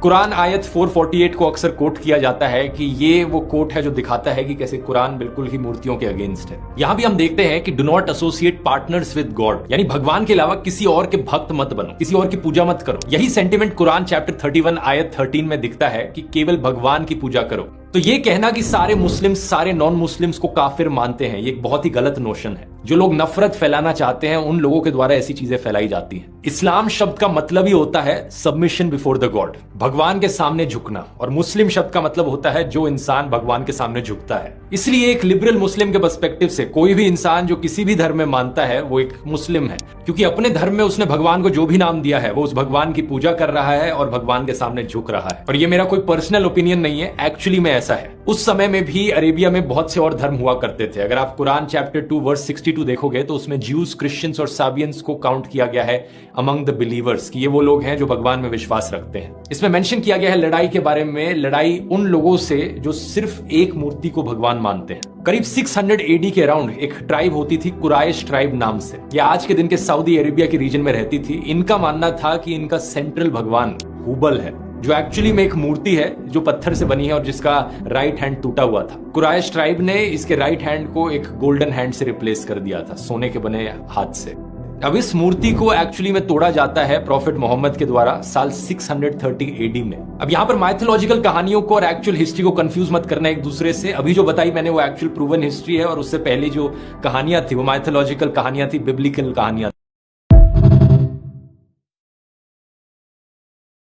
कुरान आयत 448 को अक्सर कोट किया जाता है कि ये वो कोट है जो दिखाता है कि कैसे कुरान बिल्कुल ही मूर्तियों के अगेंस्ट है। यहाँ भी हम देखते हैं कि do not associate partners with God, यानी भगवान के अलावा किसी और के भक्त मत बनो, किसी और की पूजा मत करो। यही सेंटिमेंट कुरान चैप्टर 31 आयत 13 में दिखता है कि केवल भगवान की पूजा करो। तो ये कहना कि सारे मुस्लिम्स सारे नॉन मुस्लिम्स को काफिर मानते हैं, ये एक बहुत ही गलत नोशन है। जो लोग नफरत फैलाना चाहते हैं उन लोगों के द्वारा ऐसी चीजें फैलाई जाती हैं। इस्लाम शब्द का मतलब ही होता है सबमिशन बिफोर द गॉड, भगवान के सामने झुकना, और मुस्लिम शब्द का मतलब होता है जो इंसान भगवान के सामने झुकता है। इसलिए एक लिबरल मुस्लिम के पर्सपेक्टिव से कोई भी इंसान जो किसी भी धर्म में मानता है वो एक मुस्लिम है, क्योंकि अपने धर्म में उसने भगवान को जो भी नाम दिया है वो उस भगवान की पूजा कर रहा है और भगवान के सामने झुक रहा है। और ये मेरा कोई पर्सनल ओपिनियन नहीं है, एक्चुअली में ऐसा है। उस समय में भी अरेबिया में बहुत से और धर्म हुआ करते थे। अगर आप कुरान चैप्टर 2 वर्स 62 देखोगे तो उसमें ज्यूज, क्रिश्चियंस और साबियंस को काउंट किया गया है अमंग द बिलीवर्स, कि ये वो लोग हैं जो भगवान में विश्वास रखते हैं। इसमें मेंशन किया गया है लड़ाई के बारे में, लड़ाई उन लोगों से जो सिर्फ एक मूर्ति को भगवान मानते हैं। करीब 600 एडी के अराउंड एक ट्राइब होती थी कुराइश ट्राइब नाम से। ये आज के दिन के सऊदी अरेबिया के रीजन में रहती थी। इनका मानना था कि इनका सेंट्रल भगवान हुबल है, जो एक्चुअली में एक मूर्ति है जो पत्थर से बनी है और जिसका राइट हैंड टूटा हुआ था। कुराइश ट्राइब ने इसके राइट हैंड को एक गोल्डन हैंड से रिप्लेस कर दिया था, सोने के बने हाथ से। अब इस मूर्ति को एक्चुअली में तोड़ा जाता है प्रॉफिट मोहम्मद के द्वारा साल 630 एडी में। अब यहाँ पर माइथोलॉजिकल कहानियों को और एक्चुअल हिस्ट्री को कंफ्यूज मत करना एक दूसरे से। अभी जो बताई मैंने वो एक्चुअल प्रूवन हिस्ट्री है, और उससे पहले जो कहानियां थी वो माइथोलॉजिकल कहानियां थी, बिब्लिकल कहानियां